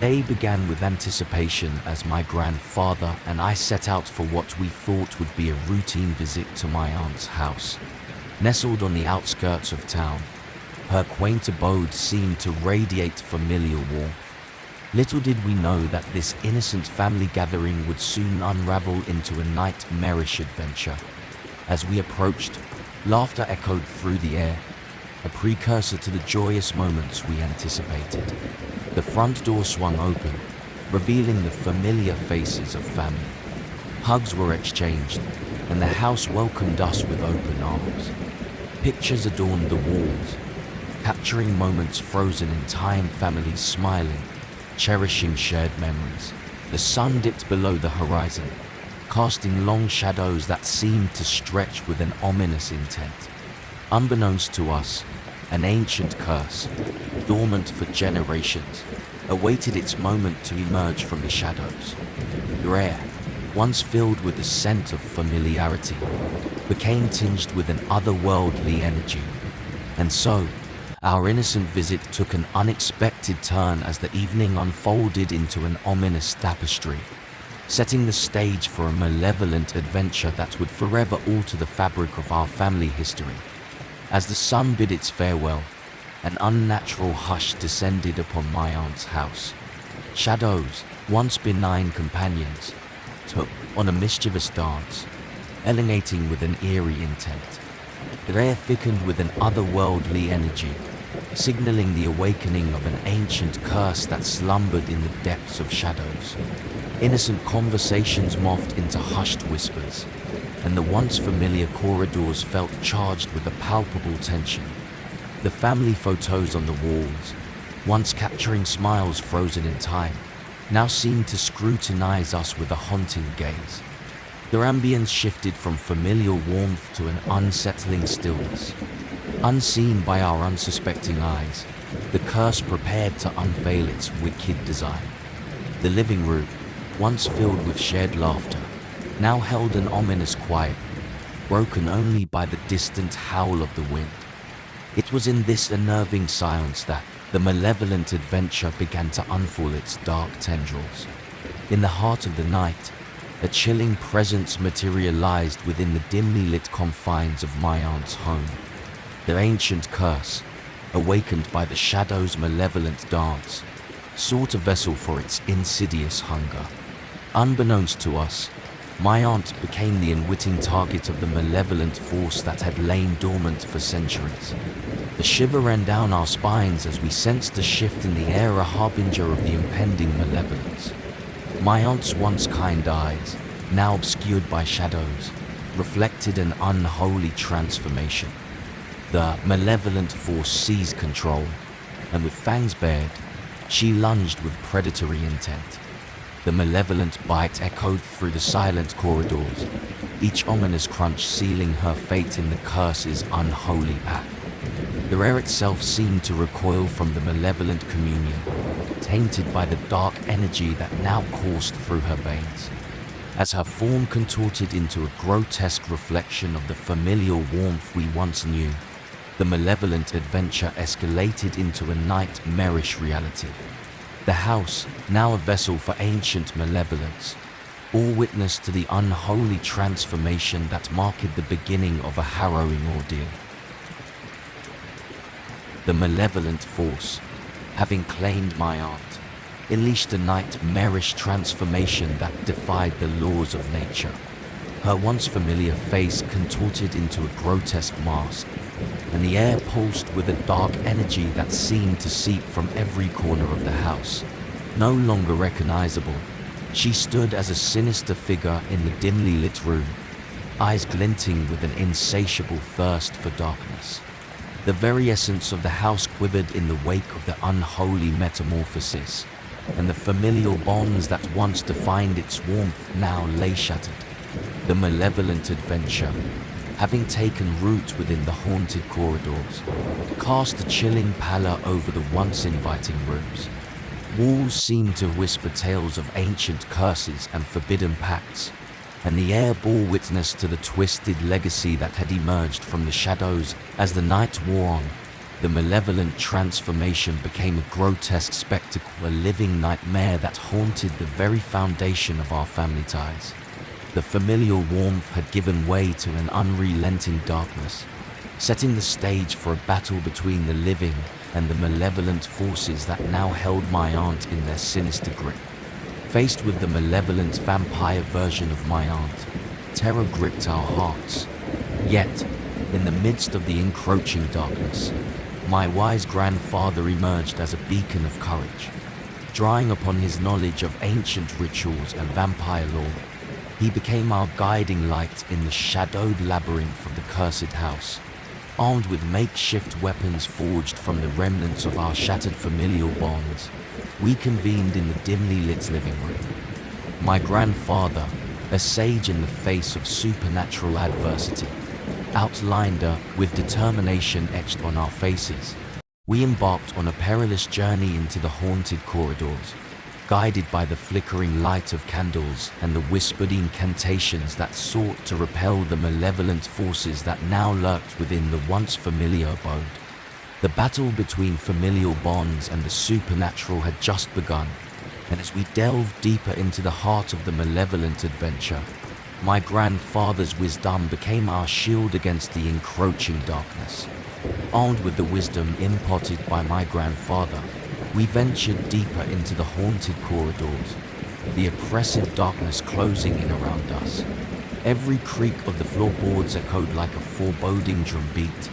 Day began with anticipation as my grandfather and I set out for what we thought would be a routine visit to my aunt's house. Nestled on the outskirts of town, her quaint abode seemed to radiate familiar warmth. Little did we know that this innocent family gathering would soon unravel into a nightmarish adventure. As we approached, laughter echoed through the air, a precursor to the joyous moments we anticipated. The front door swung open, revealing the familiar faces of family. Hugs were exchanged, and the house welcomed us with open arms. Pictures adorned the walls, capturing moments frozen in time, families smiling, cherishing shared memories. The sun dipped below the horizon, casting long shadows that seemed to stretch with an ominous intent. Unbeknownst to us, an ancient curse, dormant for generations, awaited its moment to emerge from the shadows. The air, once filled with the scent of familiarity, became tinged with an otherworldly energy. And so, our innocent visit took an unexpected turn as the evening unfolded into an ominous tapestry, setting the stage for a malevolent adventure that would forever alter the fabric of our family history. As the sun bid its farewell, an unnatural hush descended upon my aunt's house. Shadows, once benign companions, took on a mischievous dance, emanating with an eerie intent. The air thickened with an otherworldly energy, signaling the awakening of an ancient curse that slumbered in the depths of shadows. Innocent conversations morphed into hushed whispers, and the once familiar corridors felt charged with a palpable tension. The family photos on the walls, once capturing smiles frozen in time, now seemed to scrutinize us with a haunting gaze. Their ambience shifted from familiar warmth to an unsettling stillness. Unseen by our unsuspecting eyes, the curse prepared to unveil its wicked design. The living room, once filled with shared laughter, now held an ominous quiet, broken only by the distant howl of the wind. It was in this unnerving silence that the malevolent adventure began to unfold its dark tendrils. In the heart of the night, a chilling presence materialized within the dimly lit confines of my aunt's home. The ancient curse, awakened by the shadow's malevolent dance, sought a vessel for its insidious hunger. Unbeknownst to us, my aunt became the unwitting target of the malevolent force that had lain dormant for centuries. A shiver ran down our spines as we sensed a shift in the air, a harbinger of the impending malevolence. My aunt's once kind eyes, now obscured by shadows, reflected an unholy transformation. The malevolent force seized control, and with fangs bared, she lunged with predatory intent. The malevolent bite echoed through the silent corridors, each ominous crunch sealing her fate in the curse's unholy pact. The air itself seemed to recoil from the malevolent communion, tainted by the dark energy that now coursed through her veins. As her form contorted into a grotesque reflection of the familiar warmth we once knew, the malevolent adventure escalated into a nightmarish reality. The house, now a vessel for ancient malevolence, bore witness to the unholy transformation that marked the beginning of a harrowing ordeal. The malevolent force, having claimed my aunt, unleashed a nightmarish transformation that defied the laws of nature. Her once familiar face contorted into a grotesque mask, and the air pulsed with a dark energy that seemed to seep from every corner of the house. No longer recognizable, she stood as a sinister figure in the dimly lit room, eyes glinting with an insatiable thirst for darkness. The very essence of the house quivered in the wake of the unholy metamorphosis, and the familial bonds that once defined its warmth now lay shattered. The malevolent adventure, having taken root within the haunted corridors, cast a chilling pallor over the once inviting rooms. Walls seemed to whisper tales of ancient curses and forbidden pacts, and the air bore witness to the twisted legacy that had emerged from the shadows as the night wore on. The malevolent transformation became a grotesque spectacle, a living nightmare that haunted the very foundation of our family ties. The familial warmth had given way to an unrelenting darkness, setting the stage for a battle between the living and the malevolent forces that now held my aunt in their sinister grip. Faced with the malevolent vampire version of my aunt, terror gripped our hearts. Yet, in the midst of the encroaching darkness, my wise grandfather emerged as a beacon of courage. Drawing upon his knowledge of ancient rituals and vampire lore, he became our guiding light in the shadowed labyrinth of the cursed house. Armed with makeshift weapons forged from the remnants of our shattered familial bonds, we convened in the dimly lit living room. My grandfather, a sage in the face of supernatural adversity, outlined with determination etched on our faces. We embarked on a perilous journey into the haunted corridors, guided by the flickering light of candles and the whispered incantations that sought to repel the malevolent forces that now lurked within the once familiar abode. The battle between familial bonds and the supernatural had just begun, and as we delved deeper into the heart of the malevolent adventure, my grandfather's wisdom became our shield against the encroaching darkness. Armed with the wisdom imparted by my grandfather, we ventured deeper into the haunted corridors, the oppressive darkness closing in around us. Every creak of the floorboards echoed like a foreboding drumbeat,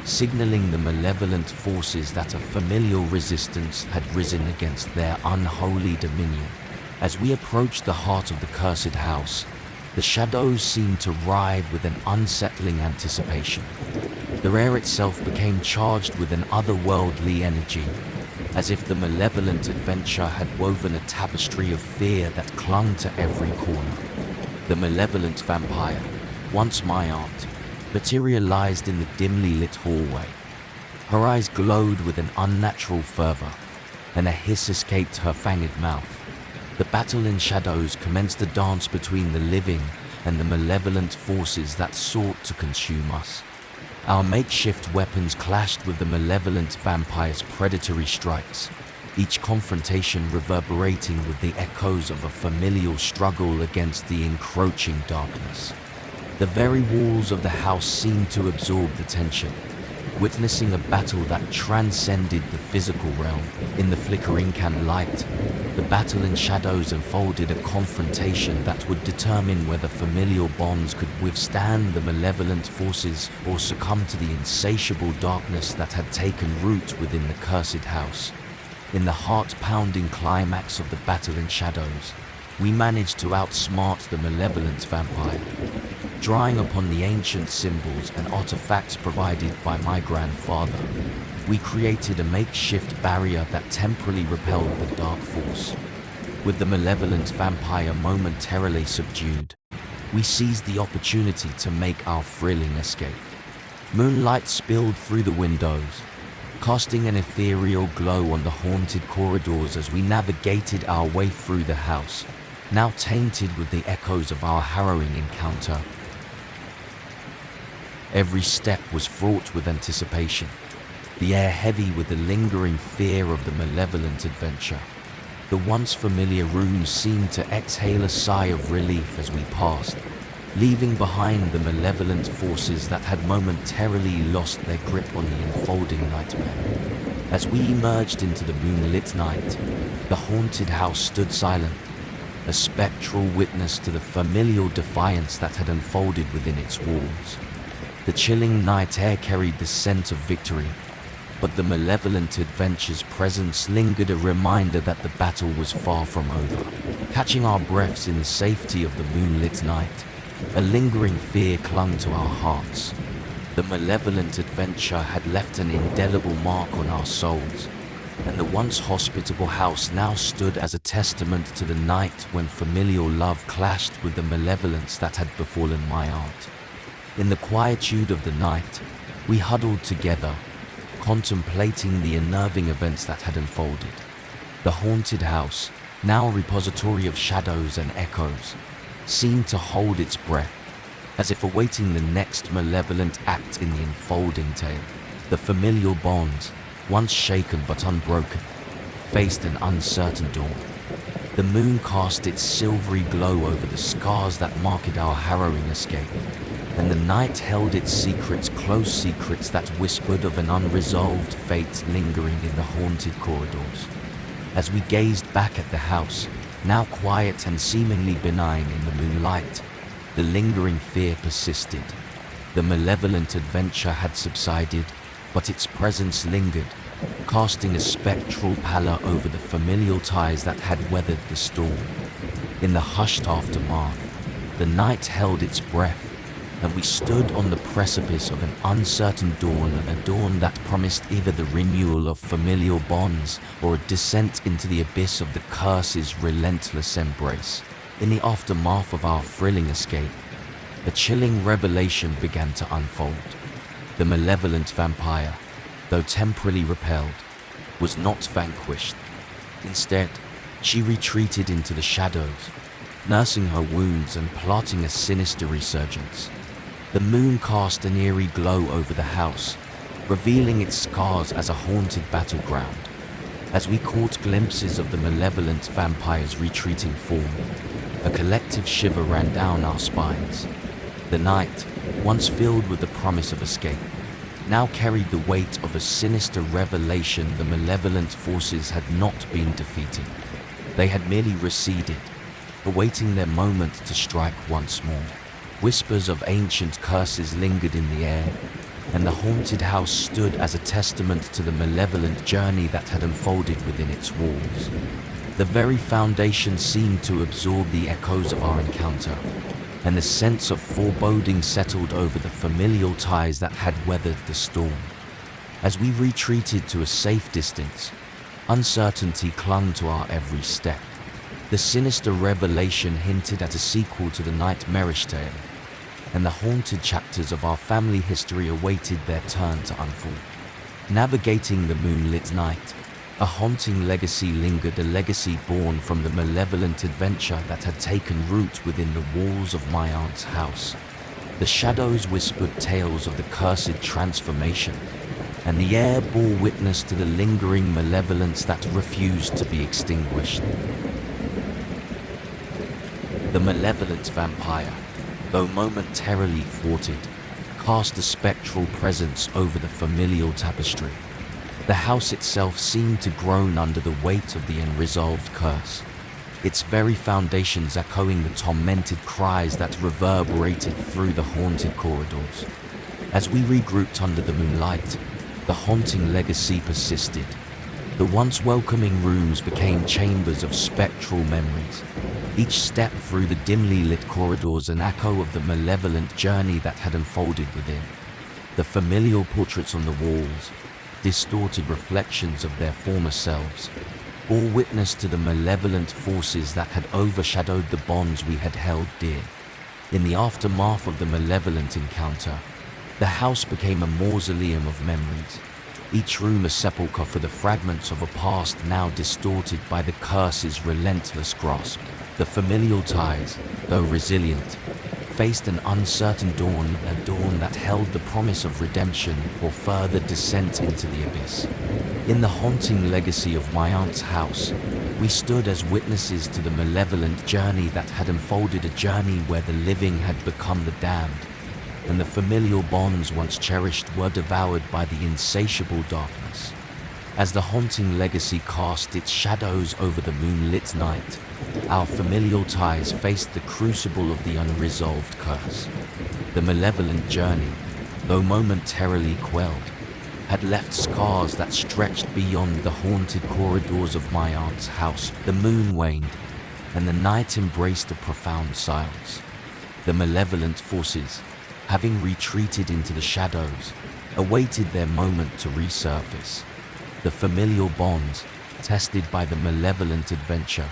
signaling the malevolent forces that a familial resistance had risen against their unholy dominion. As we approached the heart of the cursed house, the shadows seemed to writhe with an unsettling anticipation. The air itself became charged with an otherworldly energy, as if the malevolent adventure had woven a tapestry of fear that clung to every corner. The malevolent vampire, once my aunt, materialized in the dimly lit hallway. Her eyes glowed with an unnatural fervor, and a hiss escaped her fanged mouth. The battle in shadows commenced a dance between the living and the malevolent forces that sought to consume us. Our makeshift weapons clashed with the malevolent vampire's predatory strikes, each confrontation reverberating with the echoes of a familial struggle against the encroaching darkness. The very walls of the house seemed to absorb the tension, witnessing a battle that transcended the physical realm. In the flickering candlelight, the battle in shadows unfolded, a confrontation that would determine whether familial bonds could withstand the malevolent forces or succumb to the insatiable darkness that had taken root within the cursed house. In the heart-pounding climax of the battle in shadows, we managed to outsmart the malevolent vampire. Drawing upon the ancient symbols and artifacts provided by my grandfather, we created a makeshift barrier that temporarily repelled the dark force. With the malevolent vampire momentarily subdued, we seized the opportunity to make our thrilling escape. Moonlight spilled through the windows, casting an ethereal glow on the haunted corridors as we navigated our way through the house, now tainted with the echoes of our harrowing encounter. Every step was fraught with anticipation, the air heavy with the lingering fear of the malevolent adventure. The once familiar rooms seemed to exhale a sigh of relief as we passed, leaving behind the malevolent forces that had momentarily lost their grip on the unfolding nightmare. As we emerged into the moonlit night, the haunted house stood silent, a spectral witness to the familial defiance that had unfolded within its walls. The chilling night air carried the scent of victory, but the malevolent adventure's presence lingered, a reminder that the battle was far from over. Catching our breaths in the safety of the moonlit night, a lingering fear clung to our hearts. The malevolent adventure had left an indelible mark on our souls, and the once hospitable house now stood as a testament to the night when familial love clashed with the malevolence that had befallen my aunt. In the quietude of the night, we huddled together, contemplating the unnerving events that had unfolded. The haunted house, now a repository of shadows and echoes, seemed to hold its breath, as if awaiting the next malevolent act in the unfolding tale. The familial bonds, once shaken but unbroken, faced an uncertain dawn. The moon cast its silvery glow over the scars that marked our harrowing escape, and the night held its secrets, close secrets that whispered of an unresolved fate lingering in the haunted corridors. As we gazed back at the house, now quiet and seemingly benign in the moonlight, the lingering fear persisted. The malevolent adventure had subsided, but its presence lingered, casting a spectral pallor over the familial ties that had weathered the storm. In the hushed aftermath, the night held its breath, and we stood on the precipice of an uncertain dawn, a dawn that promised either the renewal of familial bonds or a descent into the abyss of the curse's relentless embrace. In the aftermath of our thrilling escape, a chilling revelation began to unfold. The malevolent vampire, though temporarily repelled, was not vanquished. Instead, she retreated into the shadows, nursing her wounds and plotting a sinister resurgence. The moon cast an eerie glow over the house, revealing its scars as a haunted battleground. As we caught glimpses of the malevolent vampire's retreating form, a collective shiver ran down our spines. The night, once filled with the promise of escape, now carried the weight of a sinister revelation. The malevolent forces had not been defeated. They had merely receded, awaiting their moment to strike once more. Whispers of ancient curses lingered in the air, and the haunted house stood as a testament to the malevolent journey that had unfolded within its walls. The very foundation seemed to absorb the echoes of our encounter, and a sense of foreboding settled over the familial ties that had weathered the storm. As we retreated to a safe distance, uncertainty clung to our every step. The sinister revelation hinted at a sequel to the nightmarish tale, and the haunted chapters of our family history awaited their turn to unfold. Navigating the moonlit night, a haunting legacy lingered, a legacy born from the malevolent adventure that had taken root within the walls of my aunt's house. The shadows whispered tales of the cursed transformation, and the air bore witness to the lingering malevolence that refused to be extinguished. The malevolent vampire, though momentarily thwarted, cast a spectral presence over the familial tapestry. The house itself seemed to groan under the weight of the unresolved curse, its very foundations echoing the tormented cries that reverberated through the haunted corridors. As we regrouped under the moonlight, the haunting legacy persisted. The once welcoming rooms became chambers of spectral memories, each step through the dimly lit corridors an echo of the malevolent journey that had unfolded within. The familial portraits on the walls, distorted reflections of their former selves, bore witness to the malevolent forces that had overshadowed the bonds we had held dear. In the aftermath of the malevolent encounter, the house became a mausoleum of memories, each room a sepulchre for the fragments of a past now distorted by the curse's relentless grasp. The familial ties, though resilient, faced an uncertain dawn, a dawn that held the promise of redemption or further descent into the abyss. In the haunting legacy of my aunt's house, we stood as witnesses to the malevolent journey that had unfolded, a journey where the living had become the damned, and the familial bonds once cherished were devoured by the insatiable darkness. As the haunting legacy cast its shadows over the moonlit night, our familial ties faced the crucible of the unresolved curse. The malevolent journey, though momentarily quelled, had left scars that stretched beyond the haunted corridors of my aunt's house. The moon waned, and the night embraced a profound silence. The malevolent forces, having retreated into the shadows, awaited their moment to resurface. The familial bonds, tested by the malevolent adventure,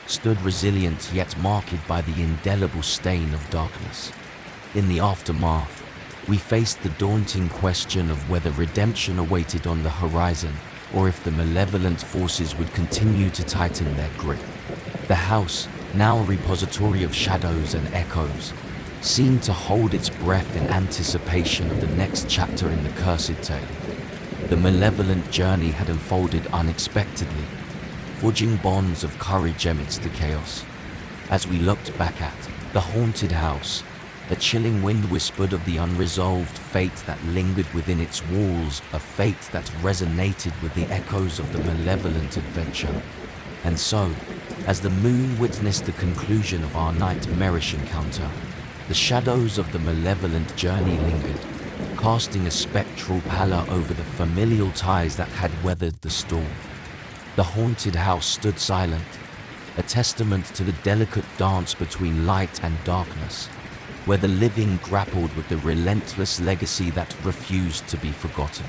stood resilient yet marked by the indelible stain of darkness. In the aftermath, we faced the daunting question of whether redemption awaited on the horizon or if the malevolent forces would continue to tighten their grip. The house, now a repository of shadows and echoes, seemed to hold its breath in anticipation of the next chapter in the cursed tale. The malevolent journey had unfolded unexpectedly, forging bonds of courage amidst the chaos. As we looked back at the haunted house, a chilling wind whispered of the unresolved fate that lingered within its walls, a fate that resonated with the echoes of the malevolent adventure. And so, as the moon witnessed the conclusion of our nightmarish encounter, the shadows of the malevolent journey lingered, casting a spectral pallor over the familial ties that had weathered the storm. The haunted house stood silent, a testament to the delicate dance between light and darkness, where the living grappled with the relentless legacy that refused to be forgotten.